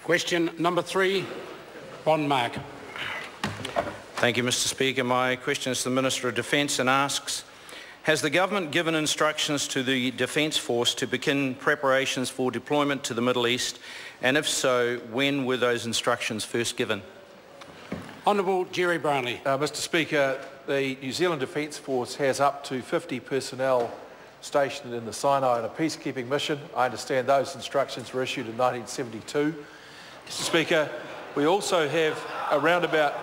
Question number 3, Ron Mark. Thank you, Mr Speaker. My question is to the Minister of Defence and asks, has the government given instructions to the Defence Force to begin preparations for deployment to the Middle East, and if so, when were those instructions first given? Honourable Jerry Brownlee. Mr Speaker, the New Zealand Defence Force has up to 50 personnel stationed in the Sinai on a peacekeeping mission. I understand those instructions were issued in 1972. Mr Speaker, we also have about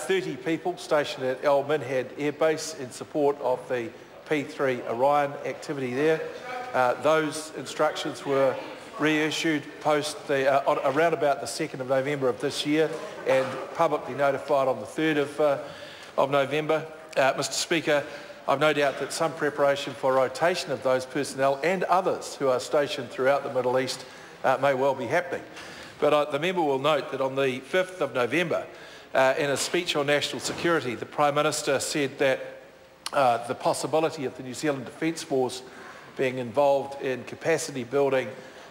30 people stationed at Al Minhad Air Base in support of the P3 Orion activity there. Those instructions were reissued around about the 2nd of November of this year and publicly notified on the 3rd of November. Mr Speaker, I've no doubt that some preparation for rotation of those personnel and others who are stationed throughout the Middle East may well be happening. But the member will note that on the 5th of November, in a speech on national security, the Prime Minister said that the possibility of the New Zealand Defence Force being involved in capacity building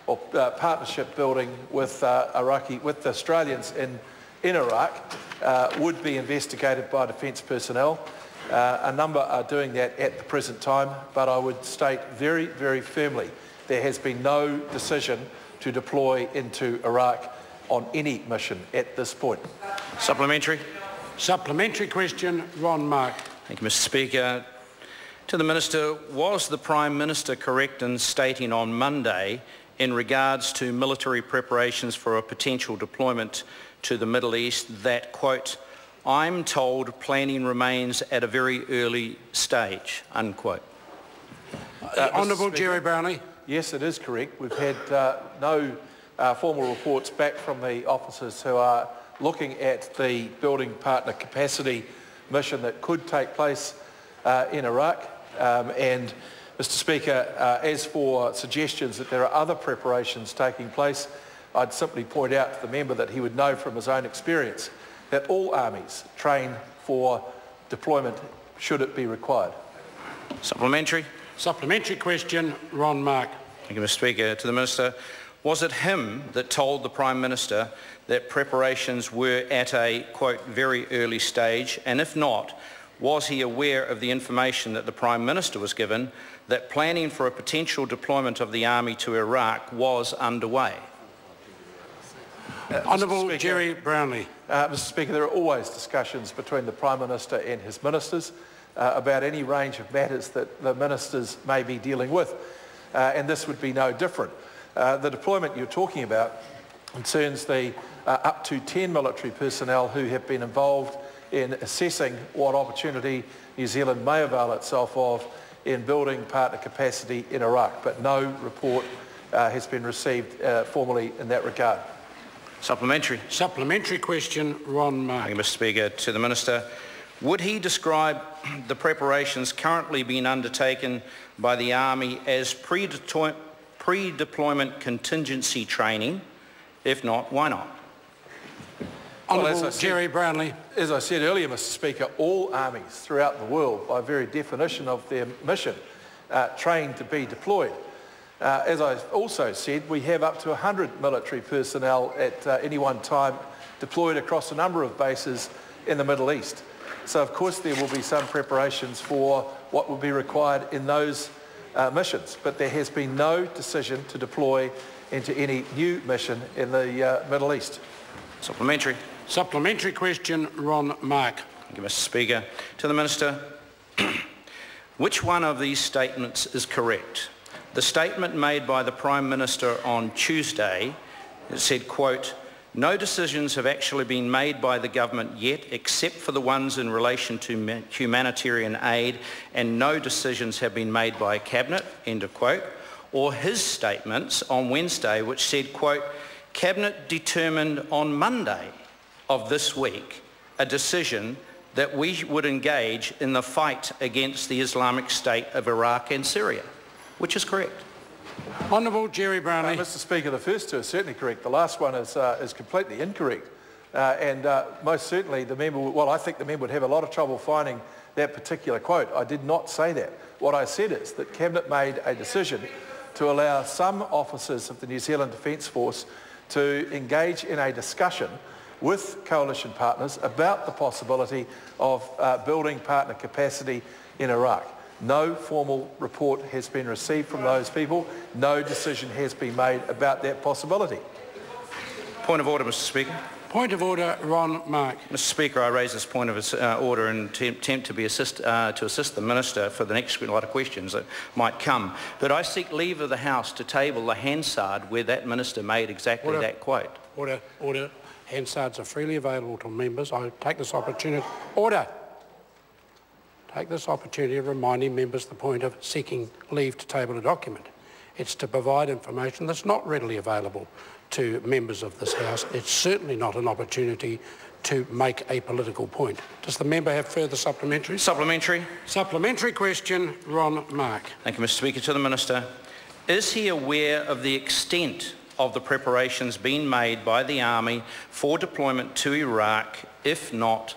or partnership building with the Australians in Iraq would be investigated by defence personnel. A number are doing that at the present time, but I would state very, very firmly there has been no decision to deploy into Iraq on any mission at this point. Supplementary. Supplementary question, Ron Mark. Thank you, Mr Speaker. To the Minister, was the Prime Minister correct in stating on Monday in regards to military preparations for a potential deployment to the Middle East that, quote, I'm told planning remains at a very early stage, unquote? Honourable Jerry Brownlee. Yes, it is correct. We've had no formal reports back from the officers who are looking at the building partner capacity mission that could take place in Iraq. And Mr Speaker, as for suggestions that there are other preparations taking place, I'd simply point out to the member that he would know from his own experience that all armies train for deployment should it be required. Supplementary. Supplementary question, Ron Mark. Thank you, Mr Speaker. To the Minister, was it him that told the Prime Minister that preparations were at a, quote, very early stage? And if not, was he aware of the information that the Prime Minister was given that planning for a potential deployment of the Army to Iraq was underway? Honourable Jerry Brownlee. Mr Speaker, there are always discussions between the Prime Minister and his ministers about any range of matters that the ministers may be dealing with, and this would be no different. The deployment you're talking about concerns the up to 10 military personnel who have been involved in assessing what opportunity New Zealand may avail itself of in building partner capacity in Iraq, but no report has been received formally in that regard. Supplementary. Supplementary question, Ron Mark. Thank you, Mr Speaker. To the Minister, would he describe the preparations currently being undertaken by the Army as pre-deployment contingency training? If not, why not? Honourable Jerry Brownlee. As I said earlier, Mr Speaker, all armies throughout the world, by very definition of their mission, train to be deployed. As I also said, we have up to 100 military personnel at any one time deployed across a number of bases in the Middle East. So of course there will be some preparations for what will be required in those missions, but there has been no decision to deploy into any new mission in the Middle East. Supplementary. Supplementary question, Ron Mark. Thank you, Mr Speaker. To the Minister, which one of these statements is correct? The statement made by the Prime Minister on Tuesday said, quote, no decisions have actually been made by the government yet except for the ones in relation to humanitarian aid, and no decisions have been made by Cabinet, end of quote, or his statements on Wednesday which said, quote, Cabinet determined on Monday of this week a decision that we would engage in the fight against the Islamic State of Iraq and Syria. Which is correct? Honourable Jerry Brownlee. Mr Speaker, the first two are certainly correct. The last one is completely incorrect. Most certainly the member, well, I think the member would have a lot of trouble finding that particular quote. I did not say that. What I said is that Cabinet made a decision to allow some officers of the New Zealand Defence Force to engage in a discussion with coalition partners about the possibility of building partner capacity in Iraq. No formal report has been received from those people. No decision has been made about that possibility. Point of order, Mr Speaker. Point of order, Ron Mark. Mr Speaker, I raise this point of order in attempt to assist the Minister for the next lot of questions that might come. But I seek leave of the House to table the Hansard where that Minister made exactly that quote. Order. Order. Hansards are freely available to members. I take this opportunity. Order. Take this opportunity of reminding members the point of seeking leave to table a document. It's to provide information that's not readily available to members of this House. It's certainly not an opportunity to make a political point. Does the member have further supplementary? Supplementary. Supplementary question, Ron Mark. Thank you, Mr Speaker. To the Minister. Is he aware of the extent of the preparations being made by the Army for deployment to Iraq? If not,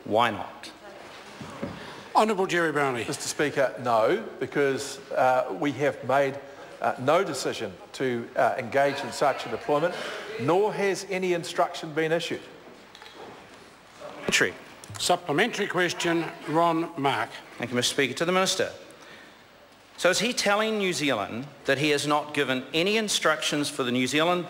why not? Honourable Jerry Brownlee. Mr Speaker, no, because we have made no decision to engage in such a deployment, nor has any instruction been issued. Supplementary question, Ron Mark. Thank you, Mr Speaker. To the Minister. So is he telling New Zealand that he has not given any instructions for the New Zealand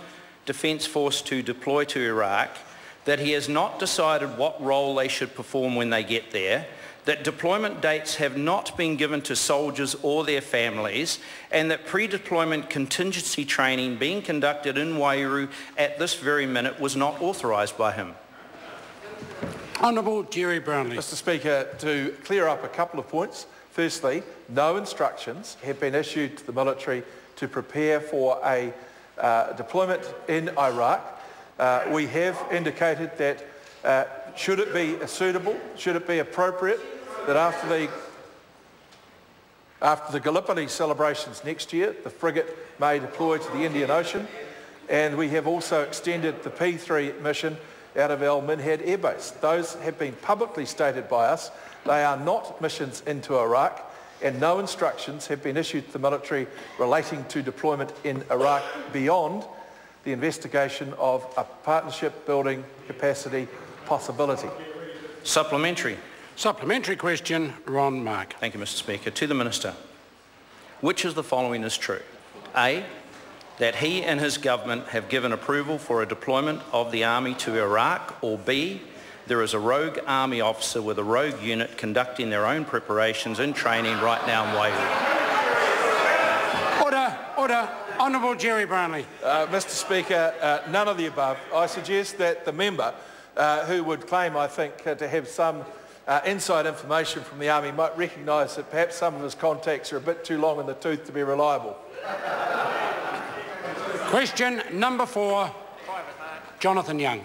Defence Force to deploy to Iraq, that he has not decided what role they should perform when they get there, that deployment dates have not been given to soldiers or their families, and that pre-deployment contingency training being conducted in Wairau at this very minute was not authorised by him? Honourable Jerry Brownlee. Mr Speaker, to clear up a couple of points. Firstly, no instructions have been issued to the military to prepare for a deployment in Iraq. We have indicated that should it be suitable, should it be appropriate, that after the Gallipoli celebrations next year, the frigate may deploy to the Indian Ocean, and we have also extended the P3 mission out of Al Minhad Air Base. Those have been publicly stated by us. They are not missions into Iraq, and no instructions have been issued to the military relating to deployment in Iraq beyond the investigation of a partnership building capacity possibility. Supplementary. Supplementary question, Ron Mark. Thank you, Mr Speaker. To the Minister. Which of the following is true? A, that he and his government have given approval for a deployment of the Army to Iraq, or B, there is a rogue Army officer with a rogue unit conducting their own preparations and training right now in Wairau. Order, order. Honourable Jerry Brownlee. Mr Speaker, none of the above. I suggest that the member who would claim, I think, to have some inside information from the Army might recognise that perhaps some of his contacts are a bit too long in the tooth to be reliable. Question number 4, Jonathan Young.